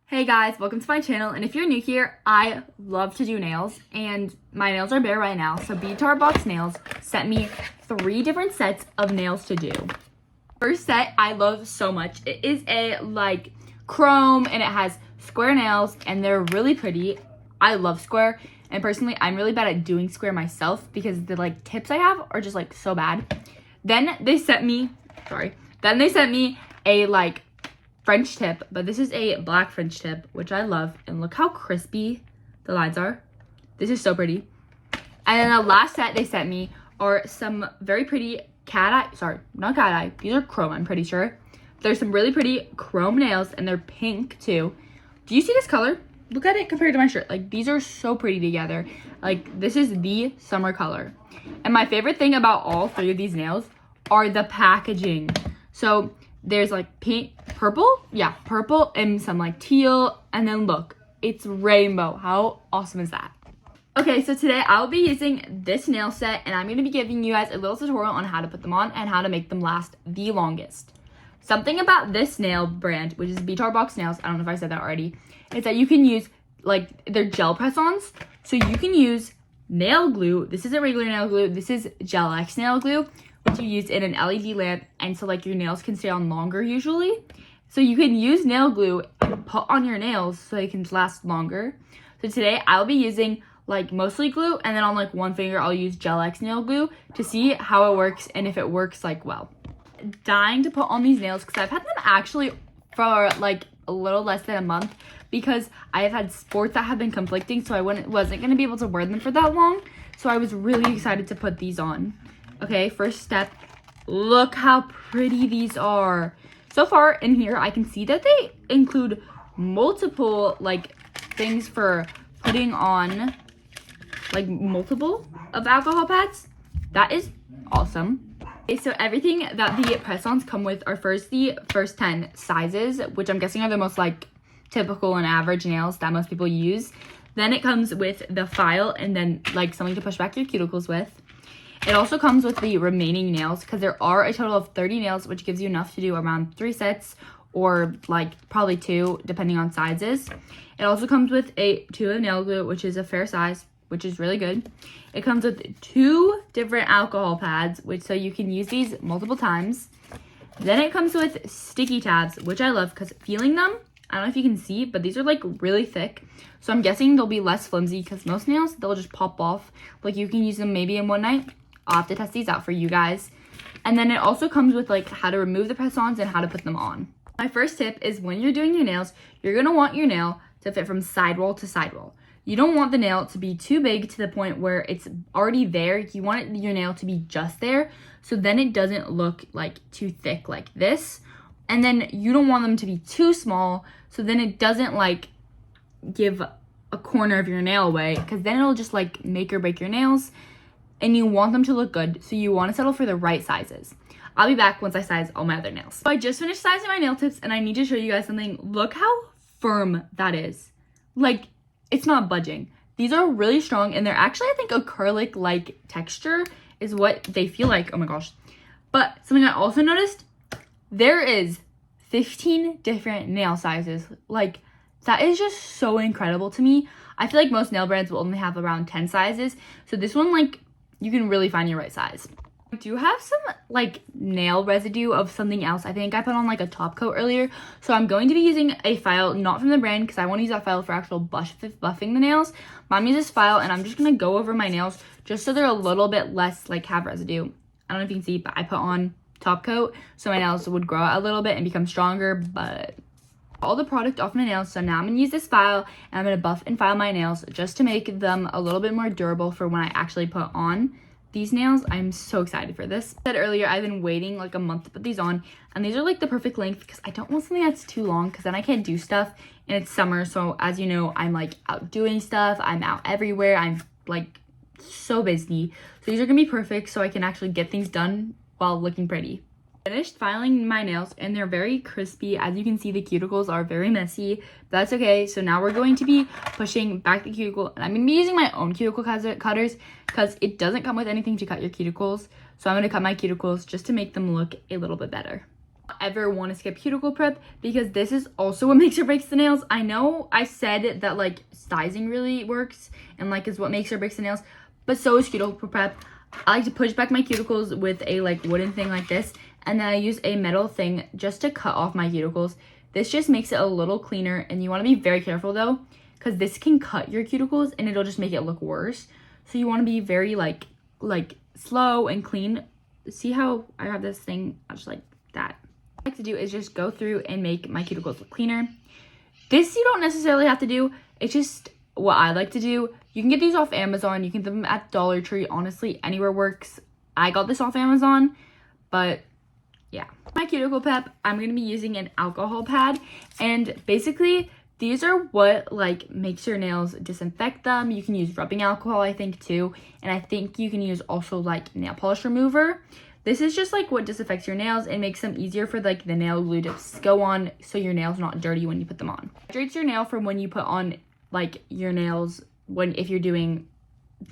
Hey guys, welcome to my channel, and if you're new here, I love to do nails, and my nails are bare right now, so BTR Box Nails sent me 3 different sets of nails to do. First set I love so much. It is a chrome, and it has square nails, and they're really pretty. I love square, and personally, I'm really bad at doing square myself because the tips I have are just so bad. Then they sent me a French tip, but this is a black French tip, which I love, and look how crispy the lines are. This is so pretty. And then the last set they sent me are some very pretty these are chrome, I'm pretty sure. There's some really pretty chrome nails, and they're pink too. Do you see this color? Look at it compared to my shirt. These are so pretty together. This is the summer color. And my favorite thing about all 3 of these nails are the packaging. So there's pink, purple, and some teal, and then look, it's rainbow. How awesome is that? Okay, so today I'll be using this nail set, and I'm going to be giving you guys a little tutorial on how to put them on and how to make them last the longest. Something about this nail brand, which is BTR Box Nails, I don't know if I said that already, is that you can use they're gel press-ons, so you can use nail glue. This isn't regular nail glue, this is Gel X nail glue, which you use in an LED lamp, and so your nails can stay on longer usually. So you can use nail glue and put on your nails so they can last longer. So today I'll be using mostly glue, and then on one finger I'll use Gel X nail glue to see how it works and if it works well. Dying to put on these nails because I've had them actually for a little less than a month because I have had sports that have been conflicting, so I wasn't going to be able to wear them for that long. So I was really excited to put these on. Okay, first step, look how pretty these are. So far in here, I can see that they include multiple things for putting on multiple of alcohol pads. That is awesome. Okay, so everything that the press-ons come with are the first 10 sizes, which I'm guessing are the most typical and average nails that most people use. Then it comes with the file and then something to push back your cuticles with. It also comes with the remaining nails because there are a total of 30 nails, which gives you enough to do around 3 sets or probably 2 depending on sizes. It also comes with a tube of nail glue, which is a fair size, which is really good. It comes with 2 different alcohol pads, so you can use these multiple times. Then it comes with sticky tabs, which I love because feeling them, I don't know if you can see, but these are really thick. So I'm guessing they'll be less flimsy because most nails, they'll just pop off. You can use them maybe in one night. I'll have to test these out for you guys. And then it also comes with how to remove the press-ons and how to put them on. My first tip is when you're doing your nails, you're going to want your nail to fit from sidewall to sidewall. You don't want the nail to be too big to the point where it's already there. You want your nail to be just there, so then it doesn't look too thick like this. And then you don't want them to be too small, so then it doesn't give a corner of your nail away, because then it'll just make or break your nails. And you want them to look good, so you want to settle for the right sizes. I'll be back once I size all my other nails. So I just finished sizing my nail tips, and I need to show you guys something. Look how firm that is. It's not budging. These are really strong, and they're actually, I think, acrylic-like texture is what they feel like. Oh my gosh. But something I also noticed, there is 15 different nail sizes. That is just so incredible to me. I feel most nail brands will only have around 10 sizes. So this one, you can really find your right size. I do have some nail residue of something else. I think I put on a top coat earlier. So I'm going to be using a file, not from the brand, because I want to use that file for actual buffing the nails. Mom used this file, and I'm just going to go over my nails just so they're a little bit less have residue. I don't know if you can see, but I put on top coat so my nails would grow out a little bit and become stronger, but all the product off my nails. So now I'm going to use this file, and I'm going to buff and file my nails just to make them a little bit more durable for when I actually put on these nails. I'm so excited for this. I said earlier, I've been waiting a month to put these on, and these are the perfect length because I don't want something that's too long because then I can't do stuff, and it's summer, so as you know, I'm out doing stuff. I'm out everywhere. I'm so busy. So these are going to be perfect so I can actually get things done while looking pretty. Finished filing my nails, and they're very crispy. As you can see, the cuticles are very messy. That's okay. So now we're going to be pushing back the cuticle, and I'm going to be using my own cuticle cutters because it doesn't come with anything to cut your cuticles. So I'm going to cut my cuticles just to make them look a little bit better. Ever want to skip cuticle prep, because this is also what makes or breaks the nails. I know I said that like sizing really works and like is what makes or breaks the nails, but so is cuticle prep. I like to push back my cuticles with a like wooden thing like this, and then I use a metal thing just to cut off my cuticles. This just makes it a little cleaner, and you want to be very careful though, because this can cut your cuticles and it'll just make it look worse. So you want to be very like slow and clean. See how I have this thing just like that. What I like to do is just go through and make my cuticles look cleaner. This you don't necessarily have to do. It's just what I like to do. You can get these off Amazon. You can get them at Dollar Tree. Honestly, anywhere works. I got this off Amazon, but yeah. My cuticle prep, I'm going to be using an alcohol pad, and basically these are what like makes your nails disinfect them. You can use rubbing alcohol, I think, too, and I think you can use also like nail polish remover. This is just like what disinfects your nails and makes them easier for like the nail glue to go on, so your nail's not dirty when you put them on. Hydrates your nail from when you put on like your nails if you're doing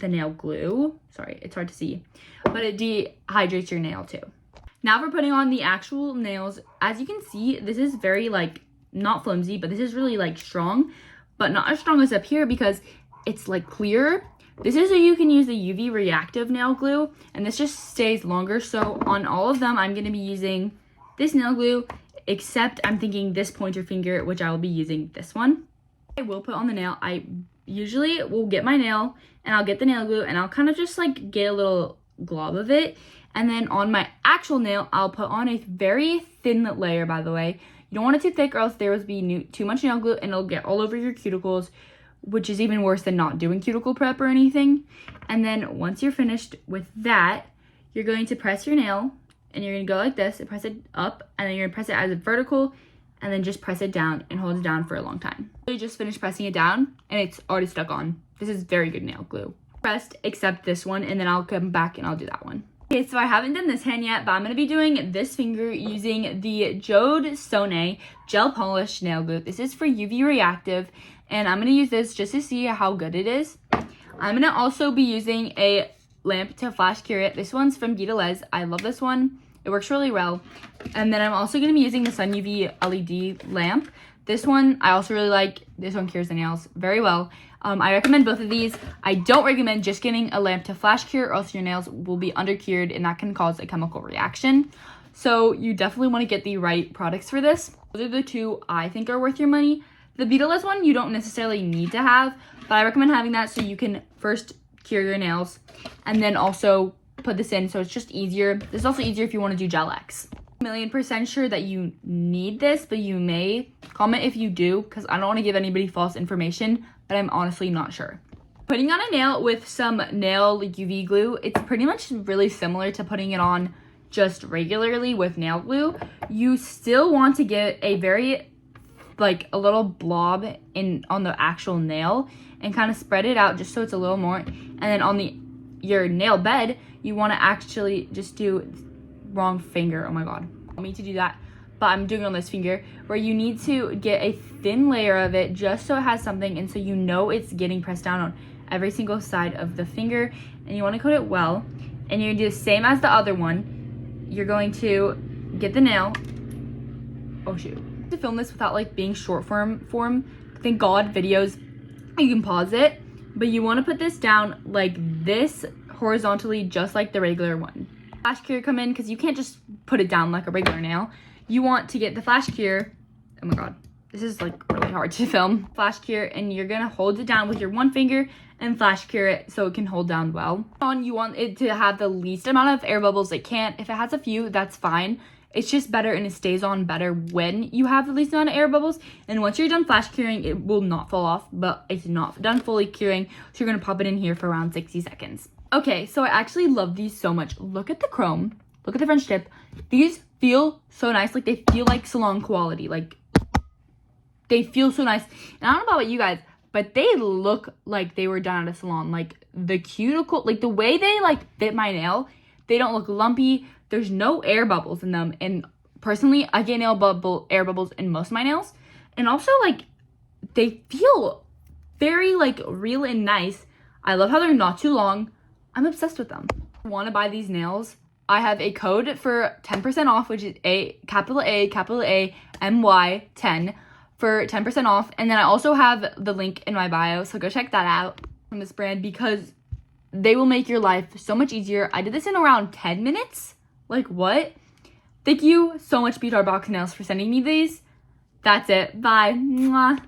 the nail glue. Sorry, it's hard to see, but it dehydrates your nail too. Now for putting on the actual nails, as you can see, this is very like not flimsy, but this is really like strong, but not as strong as up here because it's like clear. This is so you can use the UV reactive nail glue, and this just stays longer. So on all of them, I'm going to be using this nail glue, except I'm thinking this pointer finger, which I will be using this one. I will put on the nail. I usually will get my nail and I'll get the nail glue and I'll kind of just like get a little glob of it. And then on my actual nail, I'll put on a very thin layer, by the way. You don't want it too thick or else there will be too much nail glue and it'll get all over your cuticles, which is even worse than not doing cuticle prep or anything. And then once you're finished with that, you're going to press your nail and you're going to go like this and press it up, and then you're going to press it as a vertical and then just press it down and hold it down for a long time. You just finished pressing it down and it's already stuck on. This is very good nail glue. Pressed except this one, and then I'll come back and I'll do that one. Okay, so I haven't done this hand yet, but I'm going to be doing this finger using the Jode Sone Gel Polish Nail Glue. This is for UV reactive, and I'm going to use this just to see how good it is. I'm going to also be using a lamp to flash cure it. This one's from Guidelez. I love this one. It works really well. And then I'm also going to be using the Sun UV LED lamp. This one I also really like. This one cures the nails very well. I recommend both of these. I don't recommend just getting a lamp to flash cure, or else your nails will be undercured and that can cause a chemical reaction. So you definitely want to get the right products for this. Those are the two I think are worth your money. The Beetleless one you don't necessarily need to have, but I recommend having that so you can first cure your nails and then also put this in, so it's just easier. This is also easier if you want to do Gel X. 1,000,000% sure that you need this, but you may. Comment if you do, because I don't want to give anybody false information, but I'm honestly not sure. Putting on a nail with some nail UV glue, it's pretty much really similar to putting it on just regularly with nail glue. You still want to get a very like a little blob on the actual nail and kind of spread it out just so it's a little more, and then on your nail bed you want to actually just do wrong finger. Oh my god, I need to do that, but I'm doing it on this finger, where you need to get a thin layer of it just so it has something, and so you know it's getting pressed down on every single side of the finger, and you want to coat it well. And you're gonna do the same as the other one. You're going to get the nail. Oh shoot, to film this without like being short form, thank god videos you can pause it, but you want to put this down like this horizontally, just like the regular one. Flash cure come in, because you can't just put it down like a regular nail. You want to get the flash cure. Oh my god, this is like really hard to film. Flash cure, and you're gonna hold it down with your one finger and flash cure it so it can hold down well. You want it to have the least amount of air bubbles it can. If it has a few, that's fine. It's just better and it stays on better when you have the least amount of air bubbles. And once you're done flash curing, it will not fall off, but it's not done fully curing. So you're gonna pop it in here for around 60 seconds. Okay, so I actually love these so much. Look at the chrome, look at the French tip. These feel so nice, like they feel like salon quality. Like they feel so nice. And I don't know about you guys, but they look like they were done at a salon. Like the cuticle, like the way they like fit my nail, they don't look lumpy. There's no air bubbles in them. And personally, I get air bubbles in most of my nails. And also like they feel very like real and nice. I love how they're not too long. I'm obsessed with them. I want to buy these nails I have a code for 10% off, which is capital A, MY 10 for 10% off. And then I also have the link in my bio, so go check that out from this brand because they will make your life so much easier. I did this in around 10 minutes. Like, what? Thank you so much, BTR Box Nails, for sending me these. That's it. Bye. Mwah.